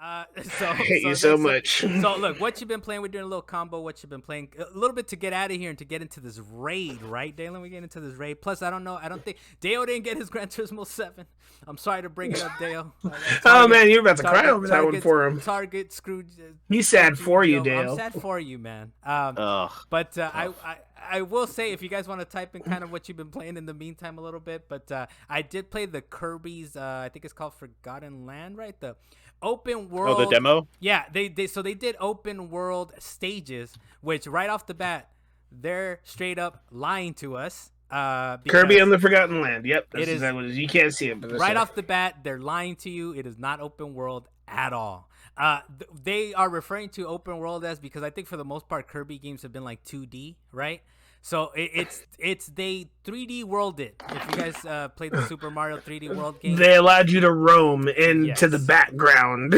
I hate you so much. So look, what you've been playing? We're doing a little combo. What you've been playing? A little bit to get out of here and to get into this raid, right, Dalan? We get into this raid. Plus, I don't know. I don't think Dale didn't get his Gran Turismo 7. I'm sorry to bring it up, Dale. Oh man, you're about to cry over that one for him. Target screwed. He's sad for you, Dale. I'm sad for you, man. But I will say, if you guys want to type in kind of what you've been playing in the meantime a little bit, but I did play the Kirby's. I think it's called Forgotten Land, right? The open world. Oh, the demo? Yeah, they did open world stages, which right off the bat, they're straight up lying to us. Kirby and the Forgotten Land. Yep, that's exactly what it is. You can't see it, but right off the bat, they're lying to you. It is not open world at all. They are referring to open world as, because I think for the most part Kirby games have been like 2D, right? So it's they 3D world it. If you guys played the Super Mario 3D World game, they allowed you to roam into the background.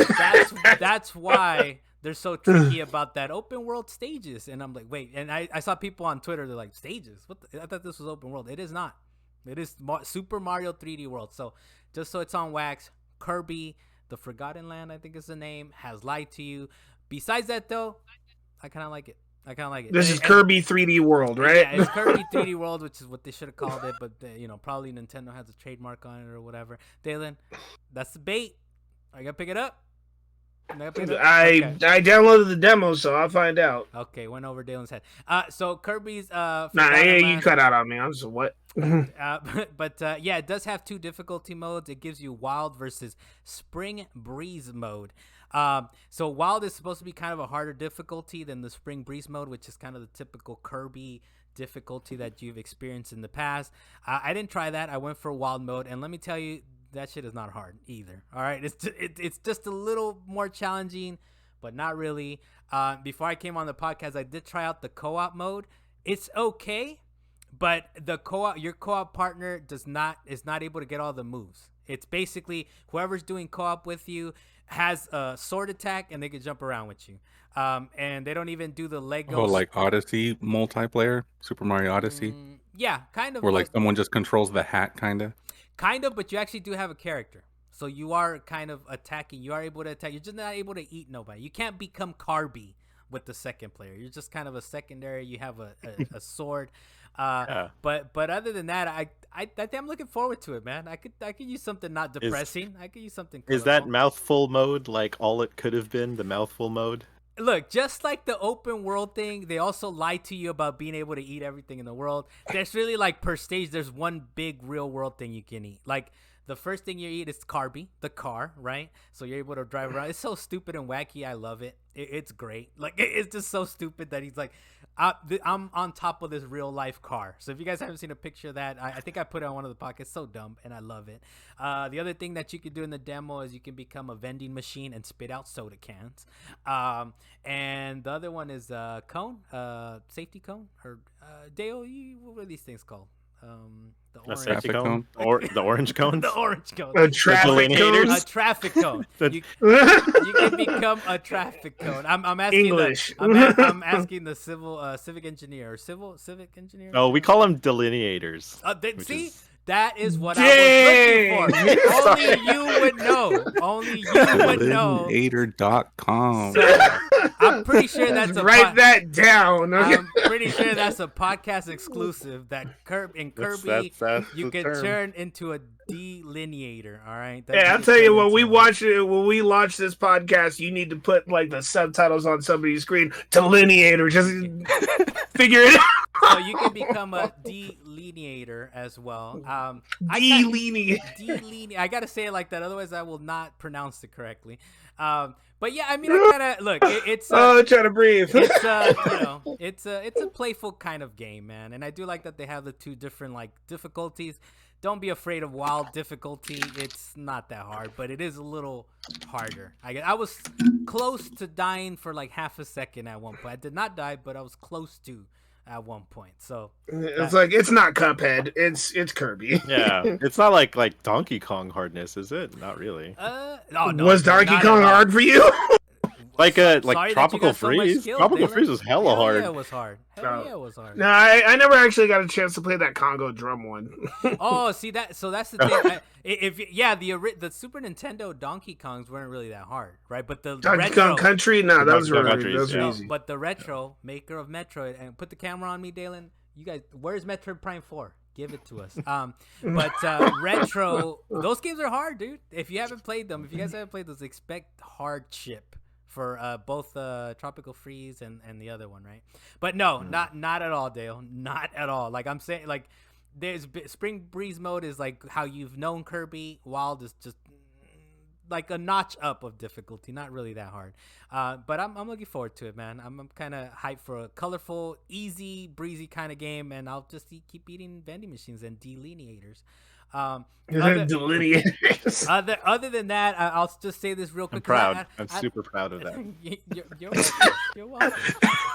That's why they're so tricky about that open world stages. And I'm like, wait. And I saw people on Twitter, they're like, stages? I thought this was open world. It is not. It is Super Mario 3D World. So just so it's on wax, Kirby, the Forgotten Land, I think is the name, has lied to you. Besides that, though, I kind of like it. This is Kirby 3D World, right? Yeah, it's Kirby 3D World, which is what they should have called it, but probably Nintendo has a trademark on it or whatever. Dalan, that's the bait. I gotta pick it up. I downloaded the demo, so I'll find out. Okay, went over Dalan's head. So Kirby's you cut out on me. I'm just what? Yeah, it does have 2 difficulty modes. It gives you Wild versus Spring Breeze mode. So Wild is supposed to be kind of a harder difficulty than the Spring Breeze mode, which is kind of the typical Kirby difficulty that you've experienced in the past. I didn't try that. I went for Wild mode, and let me tell you, that shit is not hard either. All right, it's just a little more challenging, but not really. Before I came on the podcast, I did try out the co-op mode. It's okay, but your co-op partner is not able to get all the moves. It's basically whoever's doing co-op with you has a sword attack and they can jump around with you. And they don't even do the Legos. Oh, like Odyssey multiplayer, Super Mario Odyssey. Yeah, kind of. Where like someone just controls the hat, kind of. Kind of, but you actually do have a character. So you are kind of attacking. You are able to attack. You're just not able to eat nobody. You can't become Kirby with the second player. You're just kind of a secondary. You have a sword. But other than that, I think I'm looking forward to it, man. I could use something not depressing. I could use something colorful. Is that mouthful mode like all it could have been, the mouthful mode? Look, just like the open world thing, they also lie to you about being able to eat everything in the world. There's really, like, per stage, there's one big real world thing you can eat. Like, the first thing you eat is Kirby, the car, right? So you're able to drive around. It's so stupid and wacky. I love it. It's great. Like, it's just so stupid that he's like, I'm on top of this real life car. So if you guys haven't seen a picture of that, I think I put it on one of the podcasts. So dumb, and I love it. The other thing that you can do in the demo is you can become a vending machine and spit out soda cans. And the other one is cone, safety cone, or Dale. What are these things called? The orange cone, or the orange cone. The orange cone. A traffic cone. A traffic cone. You can become a traffic cone. I'm asking English. I'm asking the civic engineer or civic engineer. Oh, we call them delineators. That is what I was looking for. Only you would know. Only you would know. Delineator.com. So, I'm pretty sure that's write that down. Okay? I'm pretty sure that's a podcast exclusive. That Kirby that's you can turn into a delineator. All right. I'll tell you when we launch this podcast, you need to put like the subtitles on somebody's screen. Delineator, just figure it out. So you can become a delineator as well. Delineator. I gotta say it like that, otherwise I will not pronounce it correctly. But yeah, I mean, I gotta look. It's trying to breathe. It's a playful kind of game, man, and I do like that they have the 2 different like difficulties. Don't be afraid of wild difficulty. It's not that hard, but it is a little harder. I was close to dying for like half a second at one point. I did not die, but I was close to at one point. So it's not Cuphead. It's Kirby. Yeah, it's not like Donkey Kong hardness, is it? Not really. No, was Donkey Kong hard for you? Like Sorry that you Tropical got so much Freeze. skill, Tropical Dalan. Freeze was hella Hell hard. Yeah, it was hard. Hell yeah, it was hard. No, I never actually got a chance to play that Congo drum one. Oh, see that? So that's the thing. The Super Nintendo Donkey Kongs weren't really that hard, right? But the Donkey retro, Kong Country, no, those Donkey Kong were Country, those were yeah. easy. but the retro maker of Metroid, and put the camera on me, Dalan. You guys, where's Metroid Prime 4? Give it to us. Retro, those games are hard, dude. If you haven't played them, if you guys haven't played those, expect hardship for both Tropical Freeze and the other one, right? But no, not at all, Dale. Not at all. Like I'm saying, like there's Spring Breeze mode is like how you've known Kirby. Wild is just like a notch up of difficulty, not really that hard. But I'm looking forward to it, man. I'm kind of hyped for a colorful, easy, breezy kind of game, and I'll just keep eating vending machines and delineators. Delineators. Other than that, I'll just say this real I'm quick. proud. I'm super proud of that. You're welcome. You're welcome.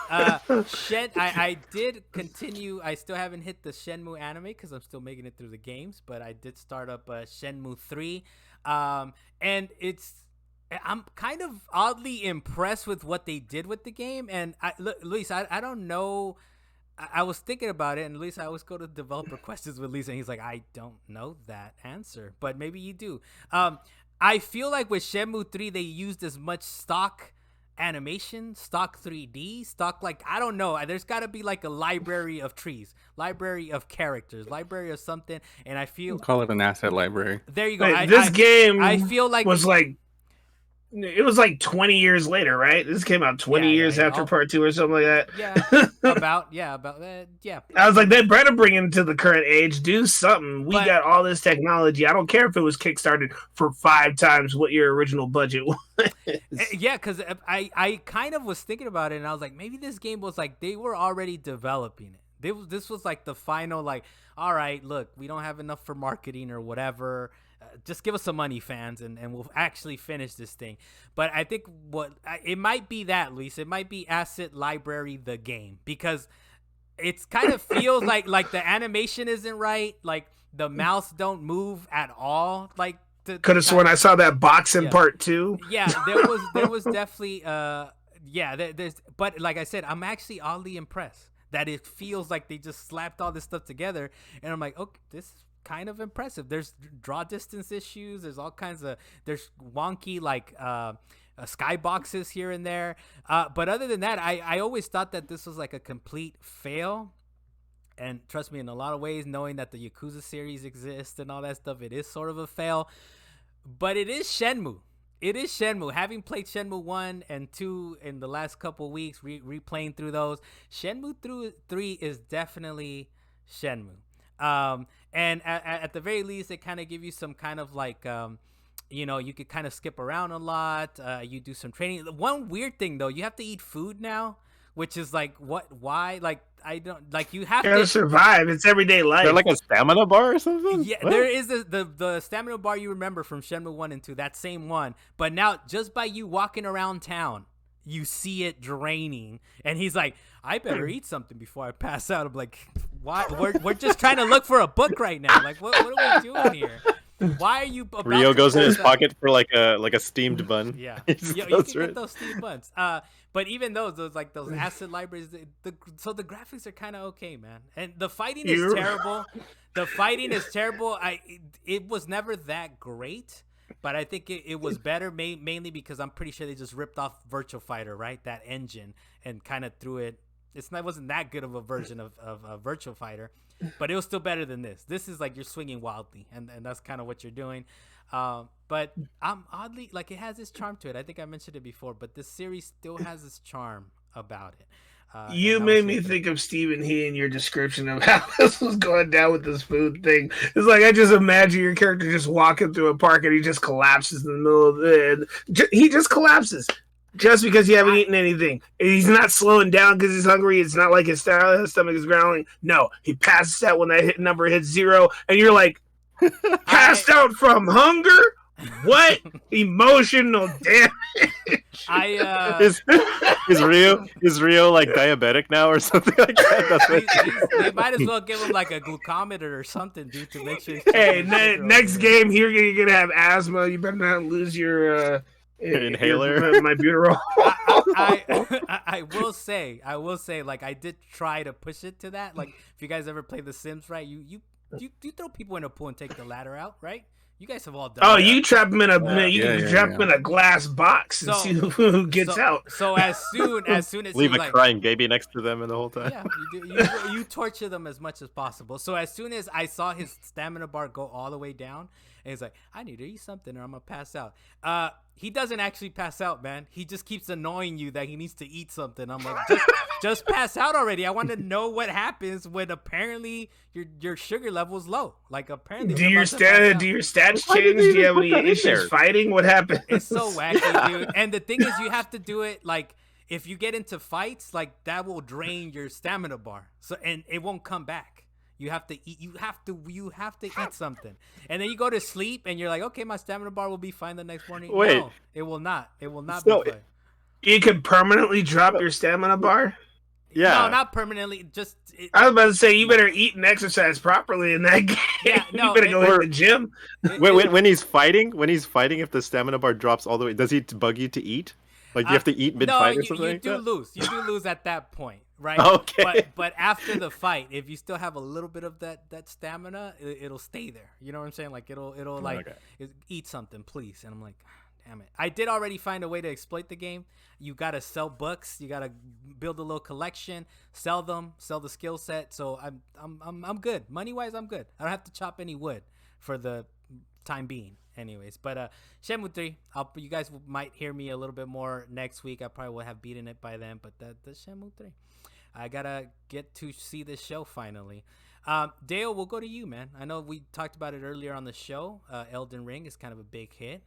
I did continue. I still haven't hit the Shenmue anime because I'm still making it through the games, but I did start up Shenmue 3. And I'm kind of oddly impressed with what they did with the game. And Luis, I don't know. I was thinking about it, and Luis, I always go to developer questions with Luis, and he's like, I don't know that answer, but maybe you do. I feel like with Shenmue 3, they used as much stock animation, stock 3D, stock, like, I don't know. There's got to be like a library of trees, library of characters, library of something, and I feel... We'll call it an asset library. There you go. This game I feel like was like... It was like 20 years later, right? This came out 20 years after part 2 or something like that. about that. Yeah. I was like, they better bring it to the current age. Do something. We got all this technology. I don't care if it was kickstarted for 5 times what your original budget was. Yeah, because I kind of was thinking about it, and I was like, maybe this game was like, they were already developing it. This was like the final, like, all right, look, we don't have enough for marketing or whatever. Just give us some money, fans, and we'll actually finish this thing. But I think it might be that, Luis. It might be Asset Library the game, because it's kind of feels like the animation isn't right, like the mouths don't move at all. Like could have sworn I saw that box in part 2. Yeah, there was definitely there's, but like I said, I'm actually oddly impressed that it feels like they just slapped all this stuff together, and I'm like, okay, this is kind of impressive. There's draw distance issues. There's all kinds of, there's wonky like skyboxes here and there. But other than that, I always thought that this was like a complete fail. And trust me, in a lot of ways, knowing that the Yakuza series exists and all that stuff, it is sort of a fail. But it is Shenmue. It is Shenmue. Having played Shenmue 1 and 2 in the last couple weeks, replaying through those, Shenmue 3 is definitely Shenmue. And at the very least, they kind of give you some kind of like, you could kind of skip around a lot. You do some training. One weird thing though, you have to eat food now, which is like, why? Like, I don't, like, you have to survive. It's everyday life. Is there like a stamina bar or something? Yeah, what? There is the stamina bar you remember from Shenmue 1 and 2, that same one. But now, just by you walking around town, you see it draining. And he's like, I better eat something before I pass out. I'm like, why? We're just trying to look for a book right now. Like, what are we doing here? Why are you? Rio goes in his pocket for like a steamed bun. Yeah, you can get those steamed buns. But even those asset libraries, so the graphics are kind of okay, man. And the fighting is terrible. The fighting is terrible. It was never that great, but I think it was better mainly because I'm pretty sure they just ripped off Virtua Fighter, right? That engine, and kind of threw it. It wasn't that good of a version of Virtua Fighter, but it was still better than this. This is like you're swinging wildly, and that's kind of what you're doing. But I'm oddly, like, it has its charm to it. I think I mentioned it before, but this series still has its charm about it. You made me think of Stephen He in your description of how this was going down with this food thing. It's like, I just imagine your character just walking through a park and he just collapses in the middle of it. He just collapses. Just because you haven't eaten anything. He's not slowing down because he's hungry. It's not like his stomach is growling. No, he passes out when that number hits 0, and you're like, passed out from hunger? What? Emotional damage. Is Rio like diabetic now or something like that? They might as well give him like a glucometer or something, dude, to make sure. Hey, next game you're gonna have asthma. You better not lose your inhaler. My buterol. I will say, like I did try to push it to that. Like if you guys ever play The Sims, right? You throw people in a pool and take the ladder out, right? You guys have all done Oh, that. you trap them in a you Yeah, can yeah, trap yeah. them in a glass box and see who gets out. So as soon as Leave he's a like, crying baby next to them and the whole time. yeah, you torture them as much as possible. So as soon as I saw his stamina bar go all the way down, and he's like, I need to eat something or I'm gonna pass out. He doesn't actually pass out, man. He just keeps annoying you that he needs to eat something. I'm like, just pass out already. I want to know what happens when apparently your sugar level is low. Like apparently, Do you're your about to pass out. do your stats Why did change? they Do you have even any put that in issues there? fighting? What happens? It's so wacky, dude. And the thing is, you have to do it like if you get into fights, like that will drain your stamina bar. So and it won't come back. You have to eat. You have to eat something, and then you go to sleep, and you're like, okay, my stamina bar will be fine the next morning. Wait. No, it will not. It will not So- be fine. You could permanently drop your stamina bar. Yeah. No, not permanently. Just I was about to say you better eat and exercise properly in that game. Yeah, no, you better go hit the gym. When he's fighting, if the stamina bar drops all the way, does he bug you to eat? Like you have to eat mid no, fight or something you like do that? lose. You do lose at that point, right? Okay. But after the fight, if you still have a little bit of that stamina, it'll stay there. You know what I'm saying? Like it'll like eat something, please. And I'm like, damn it. I did already find a way to exploit the game. You gotta sell books. You gotta build a little collection, sell them, sell the skill set. So I'm good. Money wise, I'm good. I don't have to chop any wood for the time being. Anyways, but Shenmue 3, you guys might hear me a little bit more next week. I probably will have beaten it by then, but the Shenmue 3. I gotta get to see this show finally. Dale, we'll go to you, man. I know we talked about it earlier on the show. Elden Ring is kind of a big hit.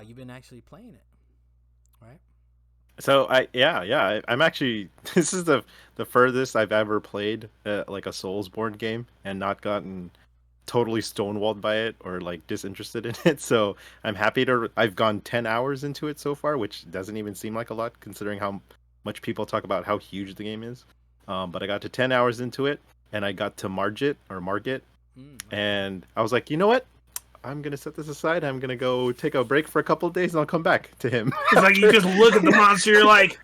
You've been actually playing it, right? So I'm actually this is the furthest I've ever played like a Soulsborne game and not gotten totally stonewalled by it or like disinterested in it. So I'm happy I've gone 10 hours into it so far, which doesn't even seem like a lot considering how much people talk about how huge the game is. But I got to 10 hours into it and I got to Margit, and I was like, you know what? I'm gonna set this aside. I'm gonna go take a break for a couple of days, and I'll come back to him. It's like you just look at the monster, you're like,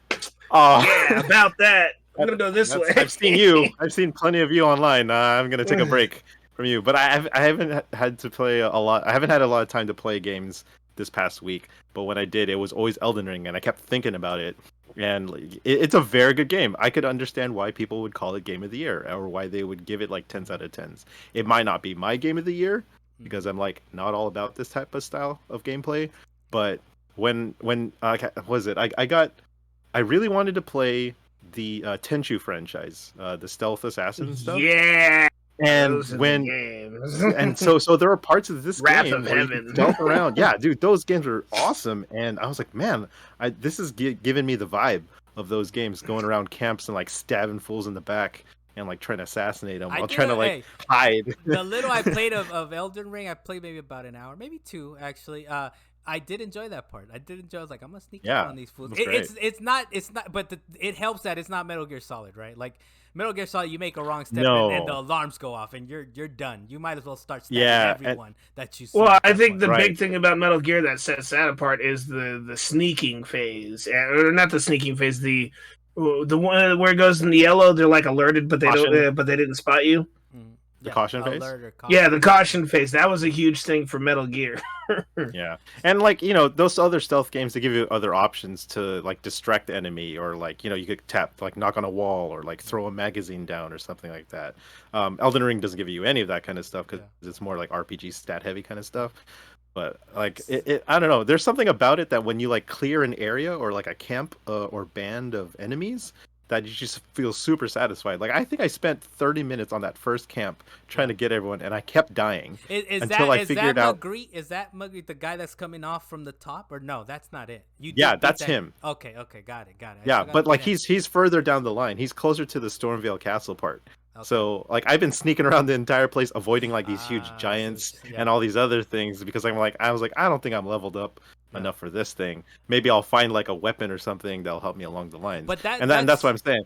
Oh, yeah, about that. I'm gonna go this way. I've seen you. I've seen plenty of you online. I'm gonna take a break from you, but I haven't had to play a lot. I haven't had a lot of time to play games this past week. But when I did, it was always Elden Ring, and I kept thinking about it. And it's a very good game. I could understand why people would call it Game of the Year, or why they would give it like 10s out of 10s. It might not be my Game of the Year because I'm like not all about this type of style of gameplay. But when was it? I really wanted to play the Tenchu franchise, the stealth assassin stuff. Yeah. And Those are the when games. and so there are parts of this Wrath game of where you Heaven. can stealth around. Yeah, dude, those games are awesome. And I was like, man, this is giving me the vibe of those games, going around camps and like stabbing fools in the back and like trying to assassinate them while trying to like hide. The little I played of Elden Ring, I played maybe about an hour, maybe two actually. I did enjoy that part. I was like, I'm gonna sneak up on these fools. It's not, but it helps that it's not Metal Gear Solid, right? Like Metal Gear Solid, you make a wrong step and the alarms go off and you're done. You might as well start stabbing everyone that you see. Well, I think the big thing about Metal Gear that sets that apart is the sneaking phase, or not the sneaking phase, the one where it goes in the yellow. They're like alerted, but they don't, but they didn't spot you. The caution phase? Yeah, the caution phase. That was a huge thing for Metal Gear. Yeah. And like, those other stealth games, they give you other options to like distract the enemy, or like, you could like knock on a wall or like throw a magazine down or something like that. Elden Ring doesn't give you any of that kind of stuff because it's more like RPG stat heavy kind of stuff. But like I don't know, there's something about it that when you like clear an area or like a camp or band of enemies, that you just feel super satisfied. Like I think I spent 30 minutes on that first camp trying to get everyone, and I kept dying until I figured out. Is that Magritte the guy that's coming off from the top, or no? That's not it. That's him. Okay, got it. Yeah, but like he's further down the line. He's closer to the Stormvale Castle part. Okay. So like I've been sneaking around the entire place, avoiding like these huge giants and all these other things because I was like I don't think I'm leveled up enough for this thing. Maybe I'll find like a weapon or something that'll help me along the lines. But that's what I'm saying.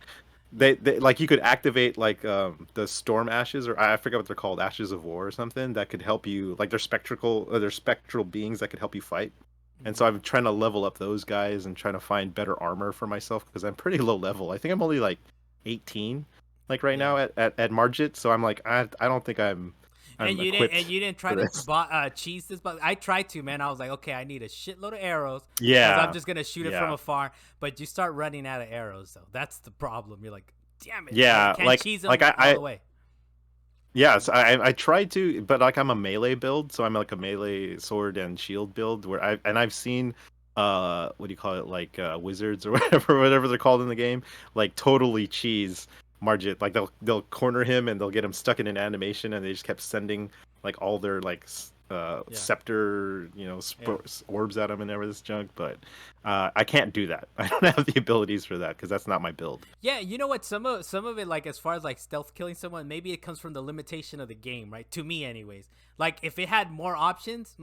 They like you could activate like the storm ashes, or I forget what they're called, ashes of war or something, that could help you. Like they're spectral beings that could help you fight. And so I'm trying to level up those guys and trying to find better armor for myself because I'm pretty low level. I think I'm only like 18, like right Yeah. now at Margit. So I'm like, I don't think I'm And equipped you didn't try for to this. cheese this, but I tried to, man. I was like, okay, I need a shitload of arrows because I'm Yeah, just gonna shoot it from yeah, afar. But you start running out of arrows, though. That's the problem. You're like, damn it, I yeah. can't cheese Like them all the way. yes, I tried to, but like I'm a melee build, so I'm like a melee sword and shield build where I've seen what do you call it, like wizards or whatever they're called in the game, like totally cheese Margit. Like they'll corner him and they'll get him stuck in an animation and they just kept sending like all their like Yeah, scepter, yeah. orbs at him and everything this junk, but I can't do that. I don't have the abilities for that because that's not my build. Yeah, you know what? Some of it, like as far as like stealth killing someone, maybe it comes from the limitation of the game, right? To me, anyways. Like if it had more options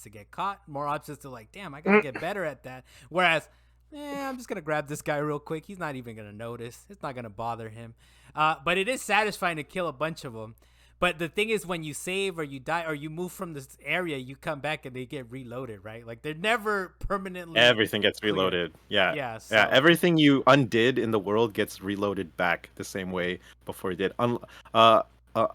to get caught, more options to like, damn, I gotta get better at that. Whereas, I'm just gonna grab this guy real quick. He's not even gonna notice. It's not gonna bother him. But it is satisfying to kill a bunch of them. But the thing is, when you save or you die or you move from this area, you come back and they get reloaded, right? Like they're never permanently Everything gets clear. reloaded. Yeah. Yeah, Yeah. so Everything you undid in the world gets reloaded back the same way before you did. Uh,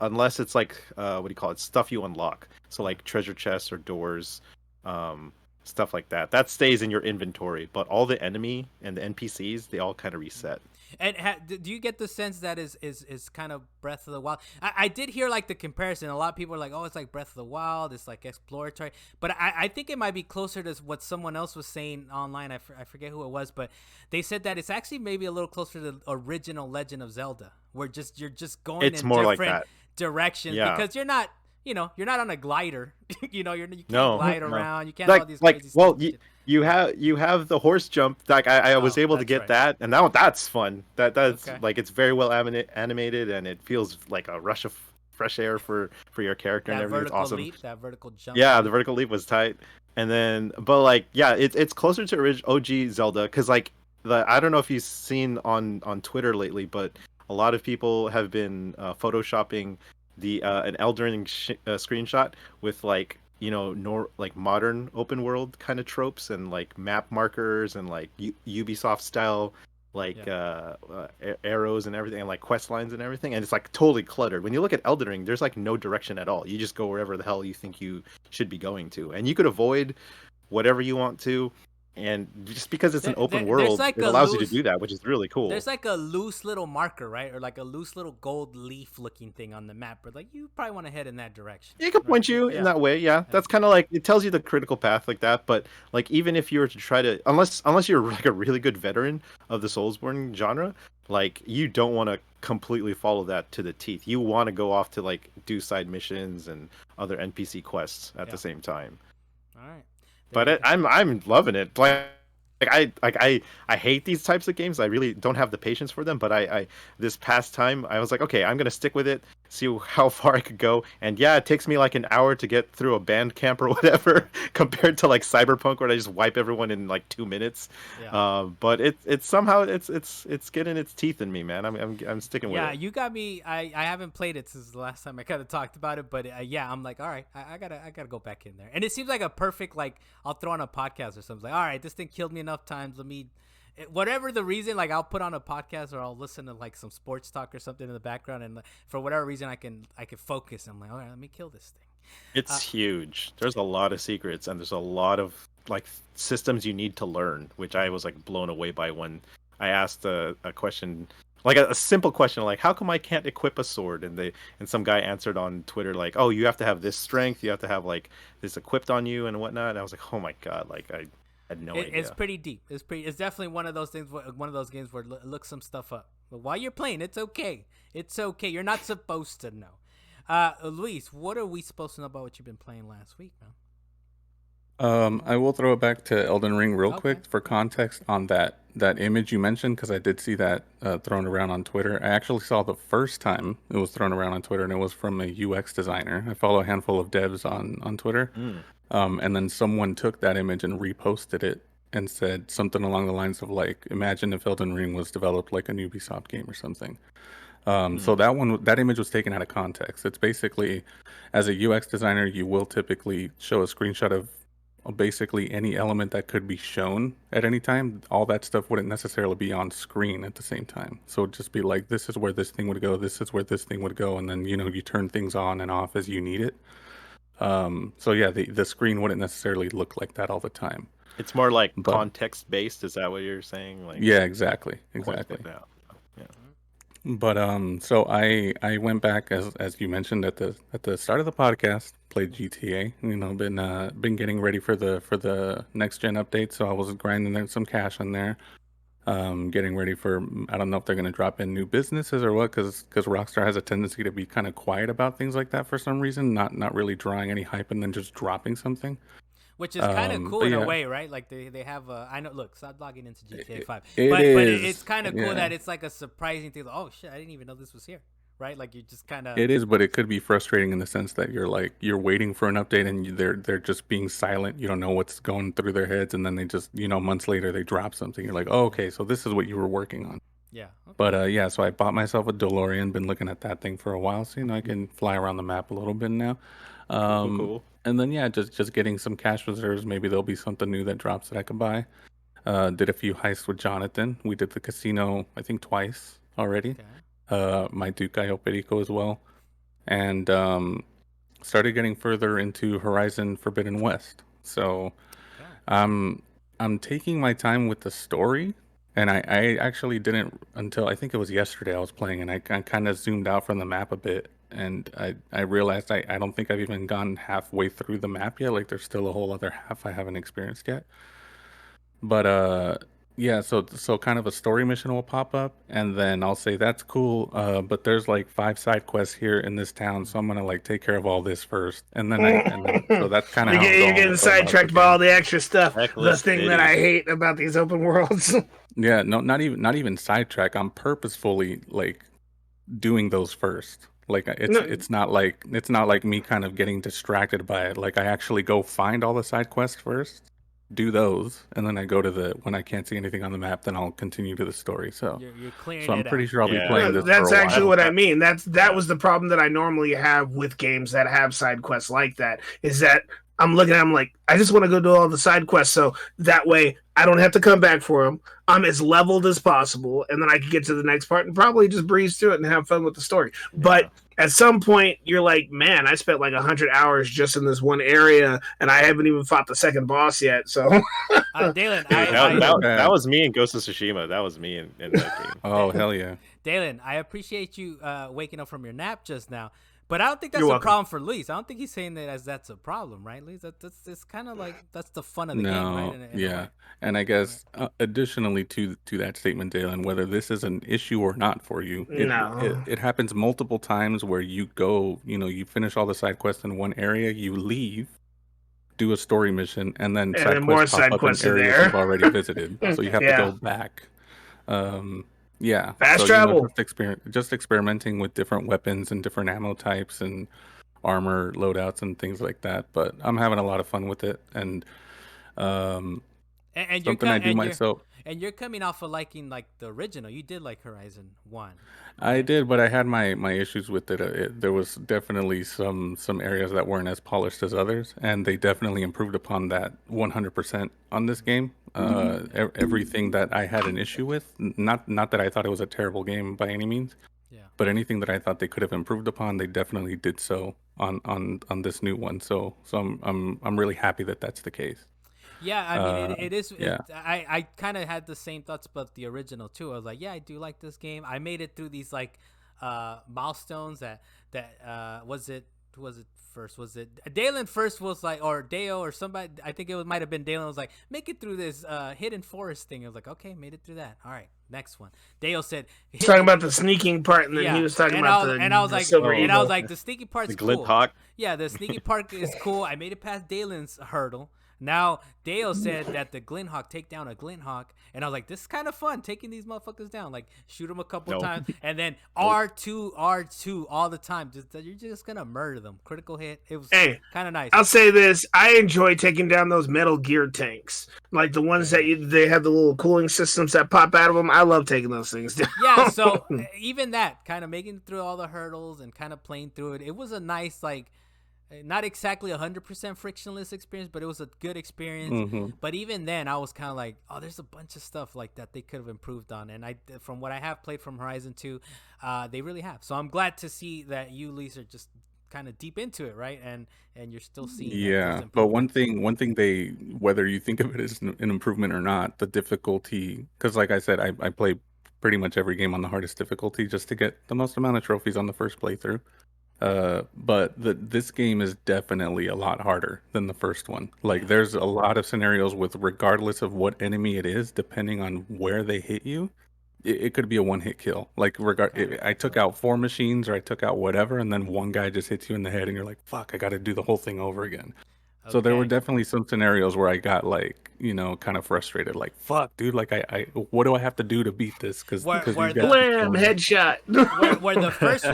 unless it's like what do you call it? Stuff you unlock. So like treasure chests or doors, um, stuff like that. That stays in your inventory. But all the enemy and the NPCs, they all kind of reset. And do you get the sense that is kind of Breath of the Wild? I did hear like the comparison. A lot of people are like, "Oh, it's like Breath of the Wild. It's like exploratory." But I think it might be closer to what someone else was saying online. I forget who it was, but they said that it's actually maybe a little closer to the original Legend of Zelda, where you're just going It's in more like different that. directions Yeah. because you're not on a glider. You can't No, glide no. around. You can't do all Like these like crazy well, stupid shit. you have the horse jump. Like I was Oh, able to that's get right. that, and that's fun. That's Okay. like it's very well animated, and it feels like a rush of fresh air for your character and That everything. It's vertical awesome. leap, that vertical jump Yeah, the leap. vertical leap was tight, and then but like yeah, it's closer to OG Zelda because like I don't know if you've seen on Twitter lately, but a lot of people have been photoshopping the an Elden Ring screenshot with like like modern open world kind of tropes and like map markers and like Ubisoft style like Yeah. arrows and everything and like quest lines and everything, and it's like totally cluttered. When you look at Elden Ring, there's like no direction at all. You just go wherever the hell you think you should be going to, and you could avoid whatever you want to, and just because it's an open There's world, like it a allows you to loose do that, which is really cool. there's like a loose little marker, right? Or like a loose little gold leaf looking thing on the map. But like you probably want to head in that direction, It can right? point you in Yeah, that way, yeah. yeah, That's kind of like it tells you the critical path like that. But like even if you were to try to, unless you're like a really good veteran of the Soulsborne genre, like you don't want to completely follow that to the teeth. You want to go off to like do side missions and other NPC quests at yeah. the same time. All right. But I'm loving it. I hate these types of games. I really don't have the patience for them. But I this past time I was like, okay, I'm gonna stick with it, see how far I could go. And yeah, it takes me like an hour to get through a band camp or whatever, compared to like Cyberpunk where I just wipe everyone in like 2 minutes. Yeah. But it's somehow it's getting its teeth in me, man. I'm sticking with Yeah, it. you got me. I haven't played it since the last time I kind of talked about it, but yeah, I'm like, all right, I gotta go back in there. And it seems like a perfect like I'll throw on a podcast or something. Like, all right, this thing killed me enough times. Let me, whatever the reason, like I'll put on a podcast or I'll listen to like some sports talk or something in the background, and like, for whatever reason I can focus. I'm like, all right, let me kill this thing. It's huge. There's a lot of secrets and there's a lot of like systems you need to learn, which I was like blown away by when I asked a question, like a simple question, like how come I can't equip a sword? And some guy answered on Twitter like, oh, you have to have this strength, you have to have like this equipped on you and whatnot. And I was like, oh my god, like I had no It's idea. pretty deep. It's definitely one of those things. One of those games where look some stuff up. But while you're playing, it's okay. It's okay. You're not supposed to know. Luis, what are we supposed to know about what you've been playing last week, man? I will throw it back to Elden Ring real Okay. quick for context on that image you mentioned because I did see that thrown around on Twitter. I actually saw the first time it was thrown around on Twitter, and it was from a UX designer. I follow a handful of devs on Twitter, Mm. and then someone took that image and reposted it and said something along the lines of like, "Imagine if Elden Ring was developed like an Ubisoft game or something." So that image was taken out of context. It's basically, as a UX designer, you will typically show a screenshot of basically any element that could be shown at any time, all that stuff wouldn't necessarily be on screen at the same time. So it'd just be like, this is where this thing would go, this is where this thing would go, and then you turn things on and off as you need it. So yeah, the screen wouldn't necessarily look like that all the time. It's more like But context based. Is that what you're saying? Like, yeah, exactly. point it out. Yeah. But so I went back as you mentioned at the start of the podcast, played GTA. Been getting ready for the next gen update, so I was grinding some cash on there. Getting ready for, I don't know if they're gonna drop in new businesses or what, because Rockstar has a tendency to be kind of quiet about things like that for some reason, not really drawing any hype and then just dropping something. Which is kind of cool But in a yeah, way, right? Like they have a. I know. Look, stop logging into GTA 5, it but is. it's kind of cool Yeah. that it's like a surprising thing. Like, oh shit, I didn't even know this was here, right? Like you just kind of. It is, but it could be frustrating in the sense that you're waiting for an update and they're just being silent. You don't know what's going through their heads, and then they just months later they drop something. You're like, oh, okay, so this is what you were working on. Yeah. Okay. But yeah, so I bought myself a DeLorean. Been looking at that thing for a while, so I can fly around the map a little bit now. Cool. And then yeah, just getting some cash reserves. Maybe there'll be something new that drops that I can buy. Did a few heists with Jonathan. We did the casino, I think, twice already. Okay. My Duke Gallo Perico as well, and started getting further into Horizon Forbidden West. So Okay. I'm taking my time with the story, and I actually didn't until I think it was yesterday I was playing, and I kind of zoomed out from the map a bit, and I realized I don't think I've even gone halfway through the map yet. Like there's still a whole other half I haven't experienced yet. But yeah, so kind of a story mission will pop up, and then I'll say that's cool. But there's like 5 side quests here in this town, so I'm gonna like take care of all this first, and then so that's kind of how You're getting sidetracked by all the extra stuff. Checklist The thing that I hate about these open worlds. Yeah, no, not even sidetrack. I'm purposefully like doing those first. Like No. it's not like me kind of getting distracted by it. Like I actually go find all the side quests first, do those, and then I go to when I can't see anything on the map, then I'll continue to the story. So You're clearing so I'm it pretty out. sure I'll be Yeah. playing this That's for a actually while. what I mean. That was the problem that I normally have with games that have side quests like that. Is that I'm looking at them like I just want to go do all the side quests, so that way I don't have to come back for them. I'm as leveled as possible, and then I can get to the next part and probably just breeze through it and have fun with the story. But at some point, you're like, man, I spent like 100 hours just in this one area, and I haven't even fought the second boss yet. So, Dalen, That was me in Ghost of Tsushima. That was me in that game. Oh hell yeah! Dalen, I appreciate you waking up from your nap just now, but I don't think that's You're a welcome. problem for Luis. I don't think he's saying that as that's a problem, right, Luis? That's it's kind of like that's the fun of the game, right? No, In a yeah, way. and I guess additionally to that statement, Dalen, whether this is an issue or not for you, No. it happens multiple times where you go, you finish all the side quests in one area, you leave, do a story mission, and then And side then more quests pop side up quests in are areas there. you've already visited, so you have to Yeah. go back. Yeah, Fast so travel. just experimenting with different weapons and different ammo types and armor loadouts and things like that. But I'm having a lot of fun with it, and um, And something I do myself. and you're coming off of liking like the original. You did like Horizon 1. I did, but I had my issues with it. There was definitely some areas that weren't as polished as others, and they definitely improved upon that 100% on this game. Everything that I had an issue with, not that I thought it was a terrible game by any means, Yeah. but anything that I thought they could have improved upon, they definitely did so on this new one. So I'm really happy that that's the case. Yeah, I mean, it is. yeah. I kind of had the same thoughts about the original too. I was like, yeah, I do like this game. I made it through these like milestones that was it first? Was it Dalan first? Was like, or Deo or somebody? I think might have been Dalan. Was like, make it through this hidden forest thing. I was like, okay, made it through that. All right, next one. Deo said, He's talking about the sneaking part, and then he was talking and about I was the like, silver and I was eagle. like, the sneaky part's The cool. glint hawk. Yeah, the sneaky part is cool. I made it past Dalen's hurdle. Now Dale said that the Glinthawk take down a Glinthawk, and I was like, this is kind of fun taking these motherfuckers down. Like shoot them a couple times, and then R2 all the time. You're just gonna murder them. Critical hit. It was kind of nice. I'll say this: I enjoy taking down those Metal Gear tanks, like the ones that they have the little cooling systems that pop out of them. I love taking those things down. Yeah, so even that kind of making it through all the hurdles and kind of playing through it. It was a nice like. not exactly 100% frictionless experience, but it was a good experience. Mm-hmm. But even then, I was kind of like, oh, there's a bunch of stuff like that they could have improved on. And from what I have played from Horizon 2, they really have. So I'm glad to see that you, Lisa, are just kind of deep into it, right? And you're still seeing those Yeah, but improvements. one thing they, whether you think of it as an improvement or not, the difficulty, because like I said, I play pretty much every game on the hardest difficulty just to get the most amount of trophies on the first playthrough. But this game is definitely a lot harder than the first one. Like, there's a lot of scenarios with, regardless of what enemy it is, depending on where they hit you, it could be a one-hit kill. Like, I took out 4 machines or I took out whatever, and then one guy just hits you in the head, and you're like, "Fuck, I got to do the whole thing over again." So there were Okay. definitely some scenarios where I got, like, kind of frustrated. Like, "Fuck, dude! Like, what do I have to do to beat this? Because Where these where guys the keep Blam! killing me." Headshot. where the first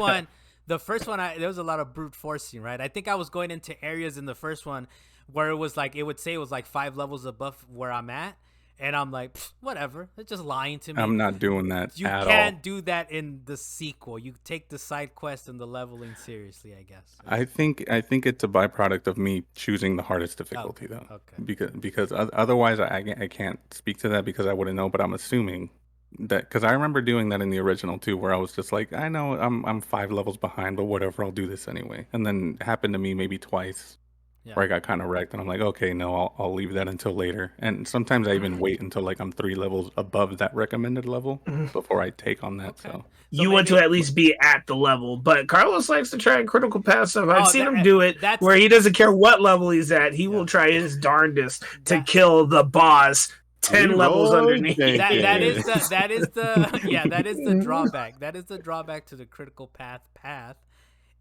one, there was a lot of brute forcing, right? I think I was going into areas in the first one where it was like, it would say it was like 5 levels above where I'm at, and I'm like, whatever, they're just lying to me. I'm not doing that You at can't all. do that in the sequel. You take the side quest and the leveling seriously, I guess. I think it's a byproduct of me choosing the hardest difficulty, Okay, though, okay. because otherwise I can't speak to that because I wouldn't know. But I'm assuming that, because I remember doing that in the original too, where I was just like, I know I'm 5 levels behind, but whatever, I'll do this anyway. And then it happened to me maybe twice Yeah. where I got kind of wrecked, and I'm like, okay, no, I'll leave that until later. And sometimes I even wait until like I'm 3 levels above that recommended level before I take on that. Okay. So So You want to maybe. at least be at the level, but Carlos likes to try and critical pass stuff. I've Oh, seen him do it that's where he doesn't care what level he's at. He yeah. will try his darndest to That kill the boss 10 levels Leroy underneath. that is Jenkins. the drawback. That is the drawback to the critical path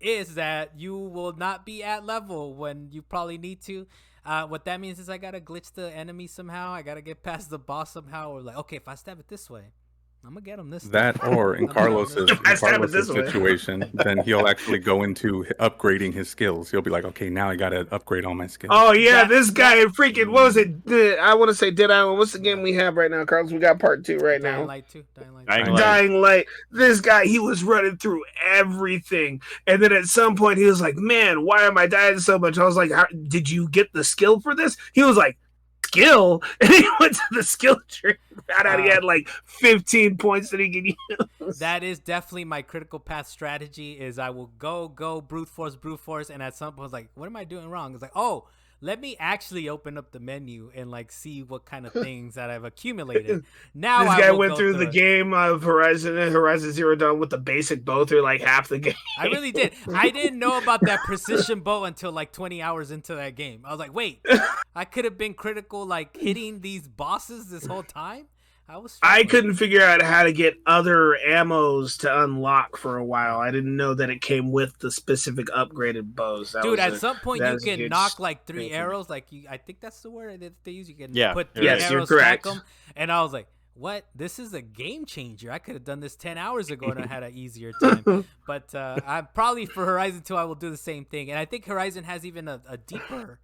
is that you will not be at level when you probably need to. What that means is I gotta glitch the enemy somehow. I gotta get past the boss somehow. Or like, okay, if I stab it this way, I'm gonna get him this time. that, or in I'm gonna get him this I time. stab it this way. Situation, then he'll actually go into upgrading his skills. He'll be like, okay, now I gotta upgrade all my skills. Oh yeah, That- this guy freaking, what was it? I want to say Dead Island. What's the game we have right now, Carlos? We got part 2 right Dying now. Light 2. Dying Light 2. Dying Light. Dying Light. This guy, he was running through everything, and then at some point he was like, "Man, why am I dying so much?" I was like, "Did you get the skill for this?" He was like, "Skill," and he went to the skill tree. Found out he had like 15 points that he could use. That is definitely my critical path strategy. Is I will go brute force, and at some point, I was like, what am I doing wrong? It's like, oh, let me actually open up the menu and like see what kind of things that I've accumulated. Now This I guy will went go through the it. game of Horizon Zero Dawn with the basic bow through like half the game. I really did. I didn't know about that precision bow until like 20 hours into that game. I was like, wait, I could have been critical, like hitting these bosses this whole time. I struggling. couldn't figure out how to get other ammos to unlock for a while. I didn't know that it came with the specific upgraded bows. Dude, at some point you can knock like 3 thing. arrows. Like I think that's the word that they use. You can Yeah, put you're 3 right. Yes, you're arrows, stack correct. them. And I was like, what? This is a game changer. I could have done this 10 hours ago and I had an easier time. But I'm probably for Horizon 2, I will do the same thing. And I think Horizon has even a deeper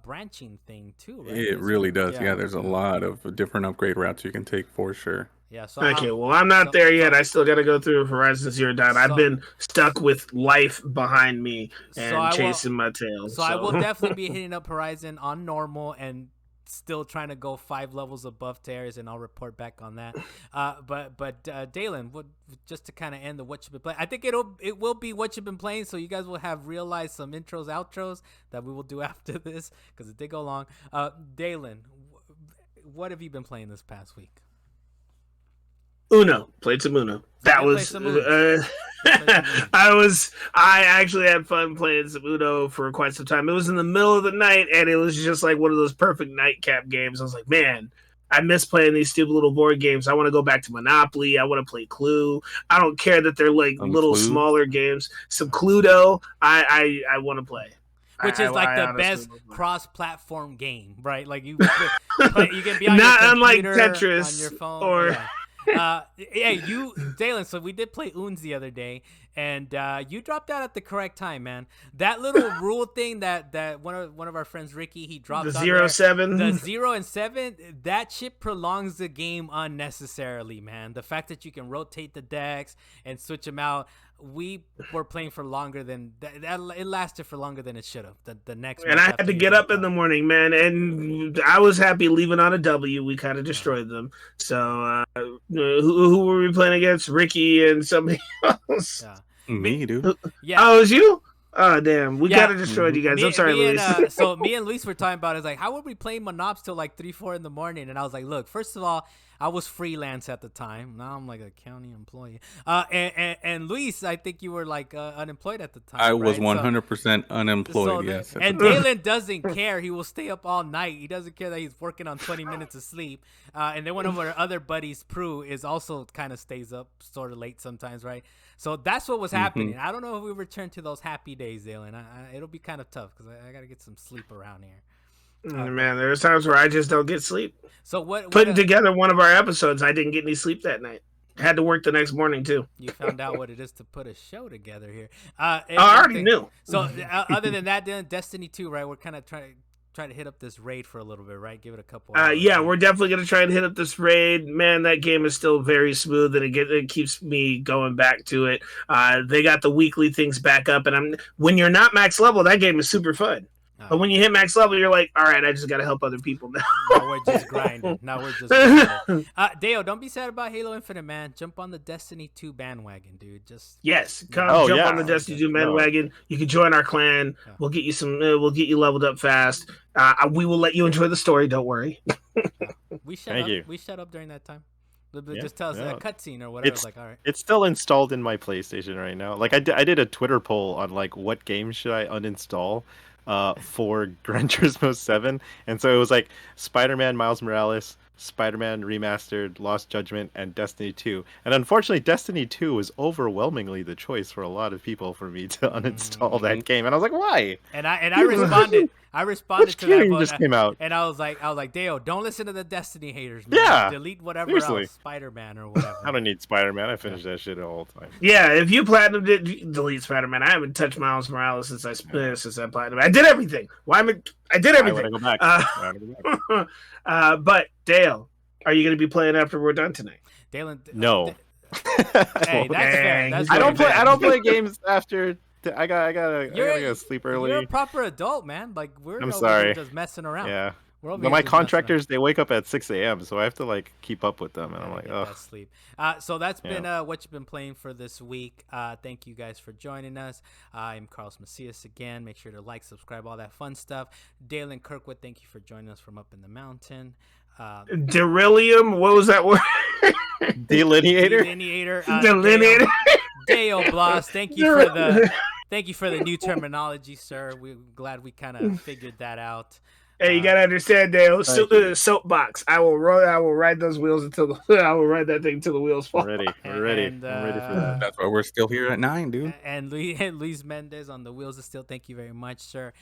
branching thing too, right? It really does. Yeah, there's a lot of different upgrade routes you can take for sure. Yeah. So Okay, well, I'm not there yet. I still got to go through Horizon Zero Dawn. I've been stuck with life behind me and chasing my tail. So I will definitely be hitting up Horizon on normal and still trying to go 5 levels above to areas, and I'll report back on that. But Dalan, just to kind of end the what you've been playing, I think it will be what you've been playing, so you guys will have realized some intros, outros that we will do after this because it did go long. Dalan, what have you been playing this past week? Uno. Played some Uno. That was I actually had fun playing some Uno for quite some time. It was in the middle of the night, and it was just like one of those perfect nightcap games. I was like, man, I miss playing these stupid little board games. I want to go back to Monopoly. I want to play Clue. I don't care that they're like little Clue? smaller games. Some Cluedo. I want to play. Which is like the best cross-platform game, right? Like you can be on not your unlike computer, Tetris on your phone, or. Yeah. Dalan, so we did play Oons the other day, and you dropped out at the correct time, man. That little rule thing that one of our friends, Ricky, he dropped The on 0-7. The 0 and 7, that shit prolongs the game unnecessarily, man. The fact that you can rotate the decks and switch them out we were playing for longer than it lasted for longer than it should have. The next And match I after had to you get dropped up in out. the morning, man, and I was happy leaving on a W. We kind of destroyed them. So who were we playing against? Ricky and somebody else. Yeah, Me, dude. yeah. Oh, it was you? Oh, damn. We Yeah. kind of destroyed you guys. I'm Me, sorry, me and Luis. so me and Luis were talking about it. It's like, how would we play Monops till like 3-4 in the morning? And I was like, look, first of all, I was freelance at the time. Now I'm like a county employee. And Luis, I think you were like unemployed at the time. I was right? 100% unemployed. Yes. And Dalan doesn't care. He will stay up all night. He doesn't care that he's working on 20 minutes of sleep. And then one of our other buddies, Prue, is also kind of stays up sort of late sometimes, right? So that's what was happening. I don't know if we return to those happy days, Dalan. It'll be kind of tough because I got to get some sleep around here. Man, there's times where I just don't get sleep. So what? Putting together one of our episodes, I didn't get any sleep that night. Had to work the next morning too. You found out what it is to put a show together here. I already knew. So other than that, then Destiny 2, right? We're kind of trying to hit up this raid for a little bit, right? Give it a couple hours. Yeah, we're definitely gonna try and hit up this raid. Man, that game is still very smooth, and it keeps me going back to it. They got the weekly things back up, and when you're not max level, that game is super fun. But when you hit max level, you're like, all right, I just got to help other people now. Now we're just grinding. Dale, don't be sad about Halo Infinite, man. Jump on the Destiny 2 bandwagon, dude. Yes, jump yeah. on the Destiny 2 bandwagon. You can join our clan. Yeah. We'll get you some. We'll get you leveled up fast. We will let you enjoy the story. Don't worry. We shut up during that time. Just tell us a cutscene or whatever. It's like, all right. It's still installed in my PlayStation right now. Like I did a Twitter poll on like what games should I uninstall for Gran Turismo 7, and so it was like Spider-Man Miles Morales, Spider-Man Remastered, Lost Judgment, and Destiny 2. And unfortunately, Destiny 2 was overwhelmingly the choice for a lot of people for me to uninstall that game. And I was like, why? And I responded. I responded to that vote, just came out. and I was like, Dale, don't listen to the Destiny haters, man. Yeah, delete whatever seriously. else, Spider-Man or whatever. I don't need Spider-Man. I finished that shit the whole time. Yeah, if you platinum did delete Spider-Man. I haven't touched Miles Morales since I platinum. I did everything. I did everything. I want to go back. But Dale, are you going to be playing after we're done tonight? Dalen, No. hey, that's fair. That's I very fair. I don't play games after. I gotta go sleep early. You're a proper adult, man. Like we're I'm over sorry. here just messing around. Yeah. We're over But here my just messing contractors, they wake up at 6 a.m., so I have to like keep up with them, and I'm around. like, Get oh. that sleep. So that's been what you've been playing for this week. Thank you guys for joining us. I'm Carlos Macias again. Make sure to like, subscribe, all that fun stuff. Dalan Kirkwood, thank you for joining us from up in the mountain. Derillium, what was that word? Delineator. Delineator. Dale Bloss, thank you for the new terminology, sir. We're glad we kind of figured that out. Hey, you gotta understand, Dale. Soapbox. I will ride those wheels I will ride that thing until the wheels fall. We're ready. I'm ready for that. That's why we're still here at 9, dude. And Luis Mendez on the wheels of steel. Thank you very much, sir.